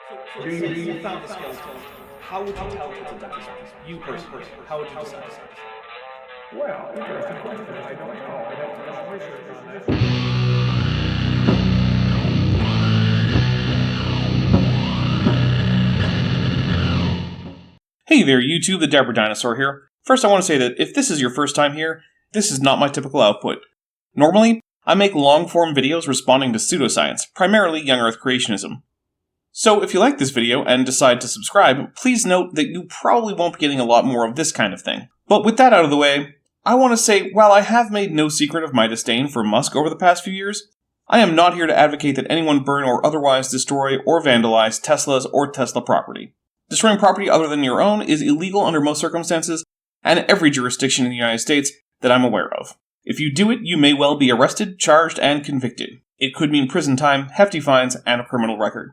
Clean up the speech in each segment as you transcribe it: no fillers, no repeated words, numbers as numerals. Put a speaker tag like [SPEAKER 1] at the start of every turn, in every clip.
[SPEAKER 1] So let's say you found a skeleton. How would you tell it's a dinosaur? You personally, how would you decide?
[SPEAKER 2] Well, interesting question. I don't know. I'd have to do some research on that.
[SPEAKER 3] Hey there YouTube, the Dapper Dinosaur here. First I want to say that if this is your first time here, this is not my typical output. Normally, I make long-form videos responding to pseudoscience, primarily young Earth creationism. So if you like this video and decide to subscribe, please note that you probably won't be getting a lot more of this kind of thing. But with that out of the way, I want to say while I have made no secret of my disdain for Musk over the past few years, I am not here to advocate that anyone burn or otherwise destroy or vandalize Teslas or Tesla property. Destroying property other than your own is illegal under most circumstances and every jurisdiction in the United States that I'm aware of. If you do it, you may well be arrested, charged, and convicted. It could mean prison time, hefty fines, and a criminal record.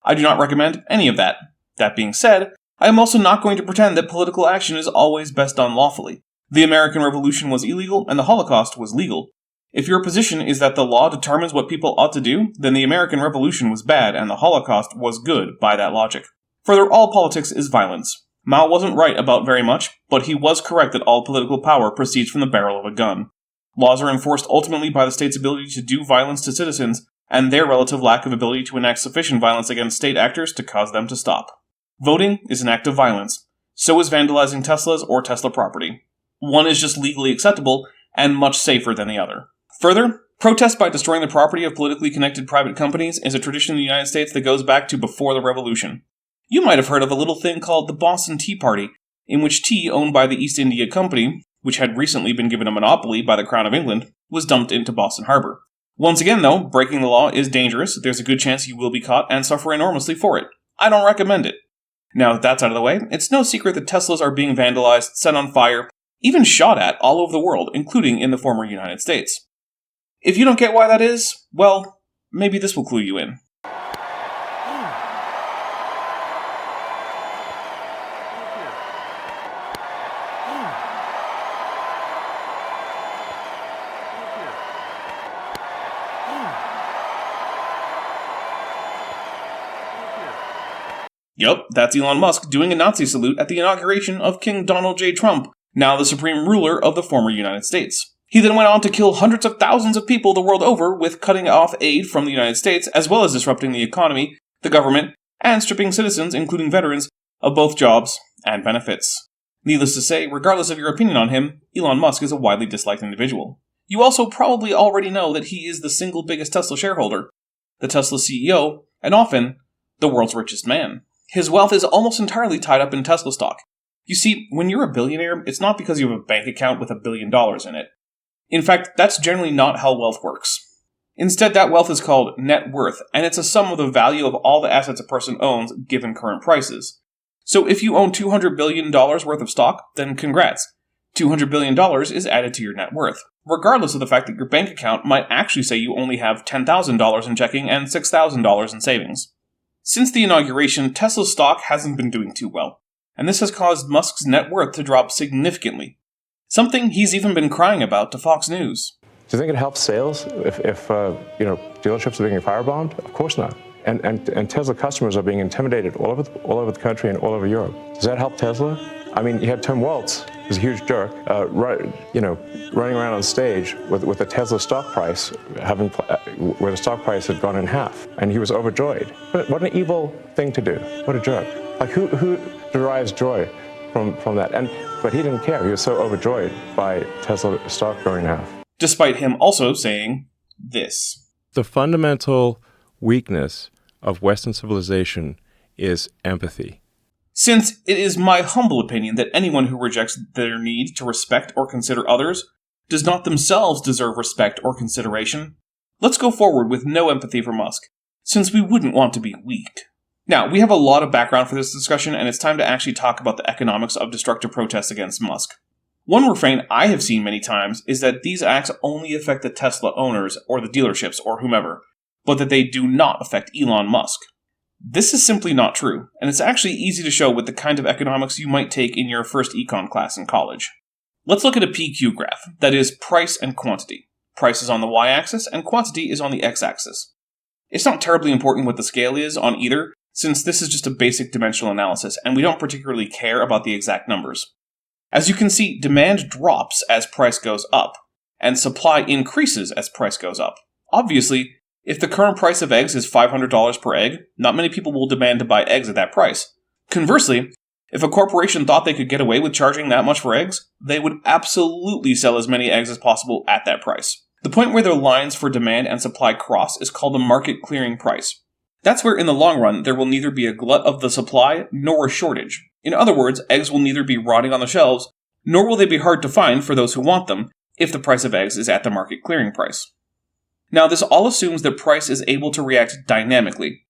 [SPEAKER 3] I do not recommend any of that. That being said, I am also not going to pretend that political action is always best done lawfully. The American Revolution was illegal, and the Holocaust was legal. If your position is that the law determines what people ought to do, then the American Revolution was bad, and the Holocaust was good by that logic. Further, all politics is violence. Mao wasn't right about very much, but he was correct that all political power proceeds from the barrel of a gun. Laws are enforced ultimately by the state's ability to do violence to citizens, and their relative lack of ability to enact sufficient violence against state actors to cause them to stop. Voting is an act of violence. So is vandalizing Teslas or Tesla property. One is just legally acceptable, and much safer than the other. Further, protest by destroying the property of politically connected private companies is a tradition in the United States that goes back to before the Revolution. You might have heard of a little thing called the Boston Tea Party, in which tea owned by the East India Company, which had recently been given a monopoly by the Crown of England, was dumped into Boston Harbor. Once again, though, breaking the law is dangerous. There's a good chance you will be caught and suffer enormously for it. I don't recommend it. Now that that's out of the way, it's no secret that Teslas are being vandalized, set on fire, even shot at all over the world, including in the former United States. If you don't get why that is, well, maybe this will clue you in. Yup, that's Elon Musk doing a Nazi salute at the inauguration of King Donald J. Trump, now the supreme ruler of the former United States. He then went on to kill hundreds of thousands of people the world over with cutting off aid from the United States, as well as disrupting the economy, the government, and stripping citizens, including veterans, of both jobs and benefits. Needless to say, regardless of your opinion on him, Elon Musk is a widely disliked individual. You also probably already know that he is the single biggest Tesla shareholder, the Tesla CEO, and often the world's richest man. His wealth is almost entirely tied up in Tesla stock. You see, when you're a billionaire, it's not because you have a bank account with $1 billion in it. In fact, that's generally not how wealth works. Instead, that wealth is called net worth, and it's a sum of the value of all the assets a person owns given current prices. So if you own $200 billion worth of stock, then congrats. $200 billion is added to your net worth, regardless of the fact that your bank account might actually say you only have $10,000 in checking and $6,000 in savings. Since the inauguration, Tesla's stock hasn't been doing too well, and this has caused Musk's net worth to drop significantly, something he's even been crying about to Fox News.
[SPEAKER 4] Do you think it helps sales if dealerships are being firebombed? Of course not. And Tesla customers are being intimidated all over the country and all over Europe. Does that help Tesla? I mean, you had Tim Waltz, who's a huge jerk, running around on stage with the Tesla stock price where the stock price had gone in half, and he was overjoyed. What an evil thing to do! What a jerk! Like who derives joy from that? But he didn't care. He was so overjoyed by Tesla stock going in half.
[SPEAKER 3] Despite him also saying this:
[SPEAKER 5] the fundamental weakness of Western civilization is empathy.
[SPEAKER 3] Since it is my humble opinion that anyone who rejects their need to respect or consider others does not themselves deserve respect or consideration, let's go forward with no empathy for Musk, since we wouldn't want to be weak. Now, we have a lot of background for this discussion, and it's time to actually talk about the economics of destructive protests against Musk. One refrain I have seen many times is that these acts only affect the Tesla owners or the dealerships or whomever, but that they do not affect Elon Musk. This is simply not true, and it's actually easy to show with the kind of economics you might take in your first econ class in college. Let's look at a PQ graph, that is, price and quantity. Price is on the y-axis, and quantity is on the x-axis. It's not terribly important what the scale is on either, since this is just a basic dimensional analysis and we don't particularly care about the exact numbers. As you can see, demand drops as price goes up, and supply increases as price goes up. Obviously, if the current price of eggs is $500 per egg, not many people will demand to buy eggs at that price. Conversely, if a corporation thought they could get away with charging that much for eggs, they would absolutely sell as many eggs as possible at that price. The point where their lines for demand and supply cross is called the market clearing price. That's where in the long run there will neither be a glut of the supply nor a shortage. In other words, eggs will neither be rotting on the shelves, nor will they be hard to find for those who want them if the price of eggs is at the market clearing price. Now, this all assumes that price is able to react dynamically.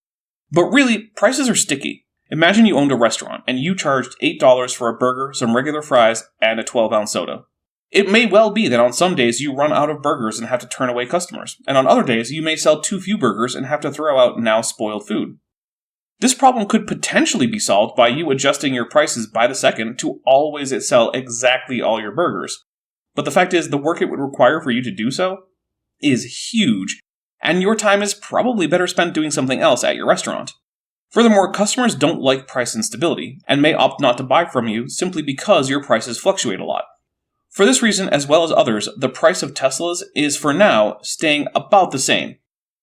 [SPEAKER 3] But really, prices are sticky. Imagine you owned a restaurant and you charged $8 for a burger, some regular fries, and a 12-ounce soda. It may well be that on some days you run out of burgers and have to turn away customers, and on other days you may sell too few burgers and have to throw out now spoiled food. This problem could potentially be solved by you adjusting your prices by the second to always sell exactly all your burgers. But the fact is, the work it would require for you to do so is huge, and your time is probably better spent doing something else at your restaurant. Furthermore, customers don't like price instability, and may opt not to buy from you simply because your prices fluctuate a lot. For this reason, as well as others, the price of Teslas is, for now, staying about the same,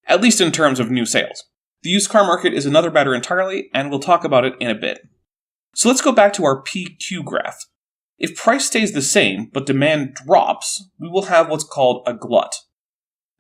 [SPEAKER 3] at least in terms of new sales. The used car market is another matter entirely, and we'll talk about it in a bit. So let's go back to our PQ graph. If price stays the same, but demand drops, we will have what's called a glut.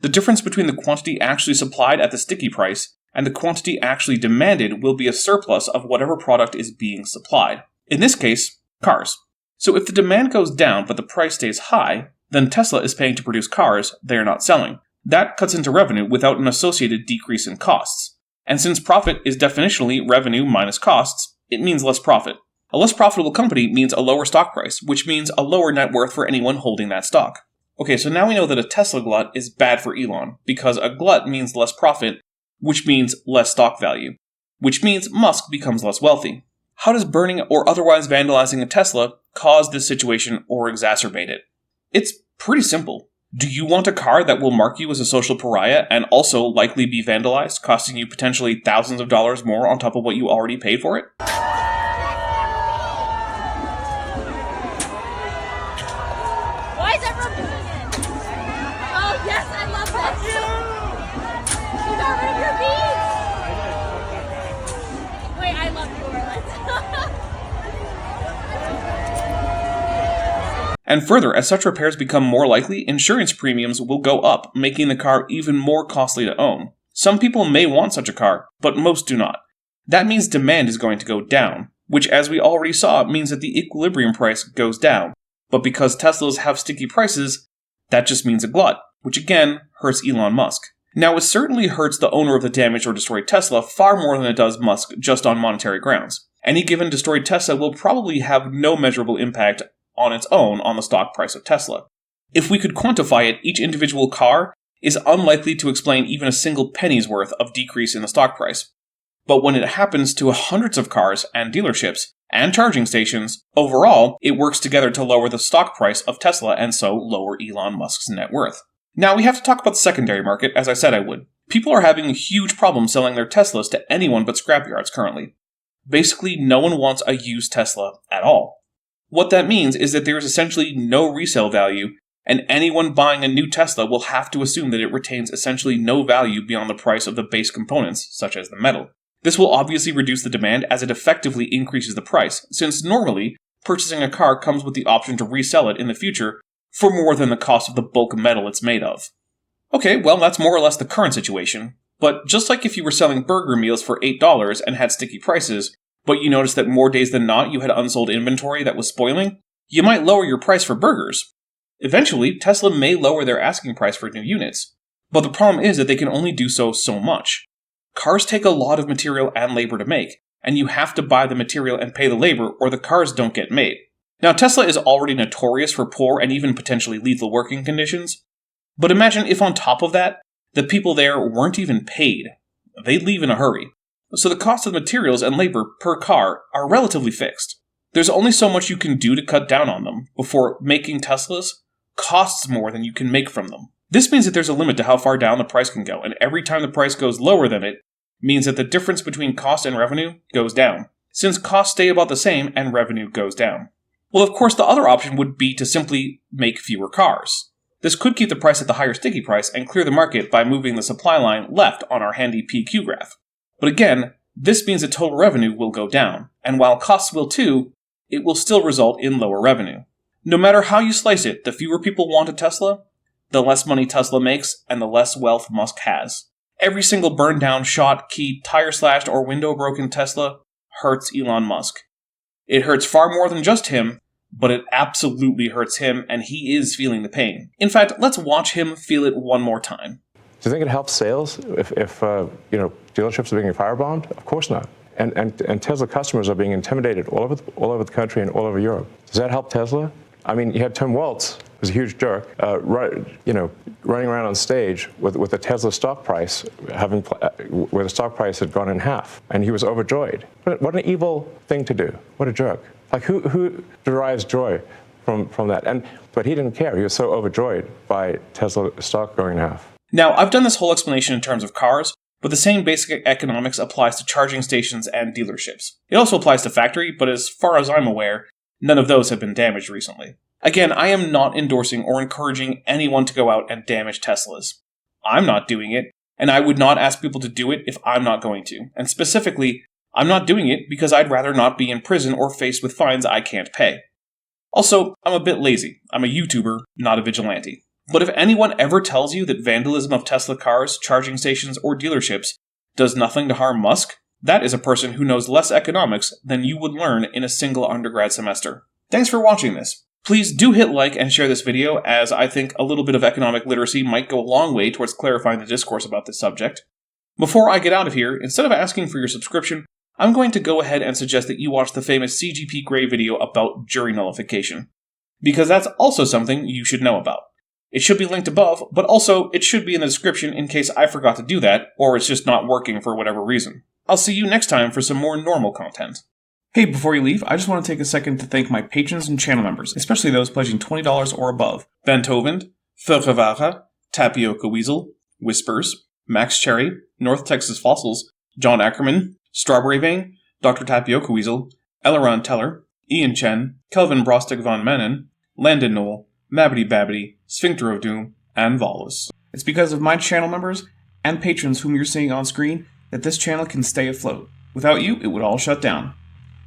[SPEAKER 3] The difference between the quantity actually supplied at the sticky price and the quantity actually demanded will be a surplus of whatever product is being supplied. In this case, cars. So if the demand goes down but the price stays high, then Tesla is paying to produce cars they are not selling. That cuts into revenue without an associated decrease in costs. And since profit is definitionally revenue minus costs, it means less profit. A less profitable company means a lower stock price, which means a lower net worth for anyone holding that stock. Okay, so now we know that a Tesla glut is bad for Elon, because a glut means less profit, which means less stock value, which means Musk becomes less wealthy. How does burning or otherwise vandalizing a Tesla cause this situation or exacerbate it? It's pretty simple. Do you want a car that will mark you as a social pariah and also likely be vandalized, costing you potentially thousands of dollars more on top of what you already paid for it?
[SPEAKER 6] Why is everyone doing it? Oh yes, I love that. You got rid of your beads. Wait, I love New Orleans.
[SPEAKER 3] And further, as such repairs become more likely, insurance premiums will go up, making the car even more costly to own. Some people may want such a car, but most do not. That means demand is going to go down, which, as we already saw, means that the equilibrium price goes down. But because Teslas have sticky prices, that just means a glut, which again hurts Elon Musk. Now, it certainly hurts the owner of the damaged or destroyed Tesla far more than it does Musk just on monetary grounds. Any given destroyed Tesla will probably have no measurable impact on its own on the stock price of Tesla. If we could quantify it, each individual car is unlikely to explain even a single penny's worth of decrease in the stock price. But when it happens to hundreds of cars and dealerships and charging stations, overall, it works together to lower the stock price of Tesla and so lower Elon Musk's net worth. Now, we have to talk about the secondary market, as I said I would. People are having a huge problem selling their Teslas to anyone but scrapyards currently. Basically, no one wants a used Tesla at all. What that means is that there is essentially no resale value, and anyone buying a new Tesla will have to assume that it retains essentially no value beyond the price of the base components, such as the metal. This will obviously reduce the demand as it effectively increases the price, since normally, purchasing a car comes with the option to resell it in the future for more than the cost of the bulk metal it's made of. Okay, well, that's more or less the current situation, but just like if you were selling burger meals for $8 and had sticky prices, but you noticed that more days than not you had unsold inventory that was spoiling, you might lower your price for burgers. Eventually, Tesla may lower their asking price for new units, but the problem is that they can only do so much. Cars take a lot of material and labor to make, and you have to buy the material and pay the labor or the cars don't get made. Now, Tesla is already notorious for poor and even potentially lethal working conditions, but imagine if on top of that, the people there weren't even paid. They'd leave in a hurry. So the cost of materials and labor per car are relatively fixed. There's only so much you can do to cut down on them before making Teslas costs more than you can make from them. This means that there's a limit to how far down the price can go, and every time the price goes lower than it, means that the difference between cost and revenue goes down, since costs stay about the same and revenue goes down. Well, of course, the other option would be to simply make fewer cars. This could keep the price at the higher sticky price and clear the market by moving the supply line left on our handy PQ graph. But again, this means that total revenue will go down, and while costs will too, it will still result in lower revenue. No matter how you slice it, the fewer people want a Tesla, the less money Tesla makes, and the less wealth Musk has. Every single burned down, shot, keyed, tire slashed, or window broken Tesla hurts Elon Musk. It hurts far more than just him, but it absolutely hurts him, and he is feeling the pain. In fact, let's watch him feel it one more time.
[SPEAKER 4] Do you think it helps sales if dealerships are being firebombed? Of course not. And Tesla customers are being intimidated all over the country and all over Europe. Does that help Tesla? I mean, you had Tim Waltz, who's a huge jerk, running around on stage with the Tesla stock price where the stock price had gone in half, and he was overjoyed. What an evil thing to do! What a jerk! Like who derives joy from that? But he didn't care. He was so overjoyed by Tesla stock going in half.
[SPEAKER 3] Now, I've done this whole explanation in terms of cars, but the same basic economics applies to charging stations and dealerships. It also applies to factory, but as far as I'm aware, none of those have been damaged recently. Again, I am not endorsing or encouraging anyone to go out and damage Teslas. I'm not doing it, and I would not ask people to do it if I'm not going to. And specifically, I'm not doing it because I'd rather not be in prison or faced with fines I can't pay. Also, I'm a bit lazy. I'm a YouTuber, not a vigilante. But if anyone ever tells you that vandalism of Tesla cars, charging stations, or dealerships does nothing to harm Musk, that is a person who knows less economics than you would learn in a single undergrad semester. Thanks for watching this. Please do hit like and share this video, as I think a little bit of economic literacy might go a long way towards clarifying the discourse about this subject. Before I get out of here, instead of asking for your subscription, I'm going to go ahead and suggest that you watch the famous CGP Grey video about jury nullification, because that's also something you should know about. It should be linked above, but also it should be in the description in case I forgot to do that, or it's just not working for whatever reason. I'll see you next time for some more normal content. Hey, before you leave, I just want to take a second to thank my patrons and channel members, especially those pledging $20 or above. Ben Tovend, Furgevara, Tapioca Weasel, Whispers, Max Cherry, North Texas Fossils, John Ackerman, Strawberry Vein, Dr. Tapioca Weasel, Elleron Teller, Ian Chen, Kelvin Brostek von Manen, Landon Knoll, Mabbity Babbity, Sphincter of Doom, and Volus. It's because of my channel members and patrons whom you're seeing on screen that this channel can stay afloat. Without you, it would all shut down.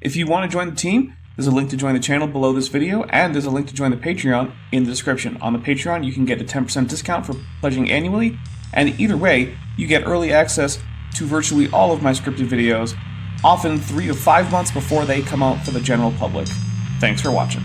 [SPEAKER 3] If you want to join the team, there's a link to join the channel below this video, and there's a link to join the Patreon in the description. On the Patreon, you can get a 10% discount for pledging annually, and either way, you get early access to virtually all of my scripted videos, often 3 to 5 months before they come out for the general public. Thanks for watching.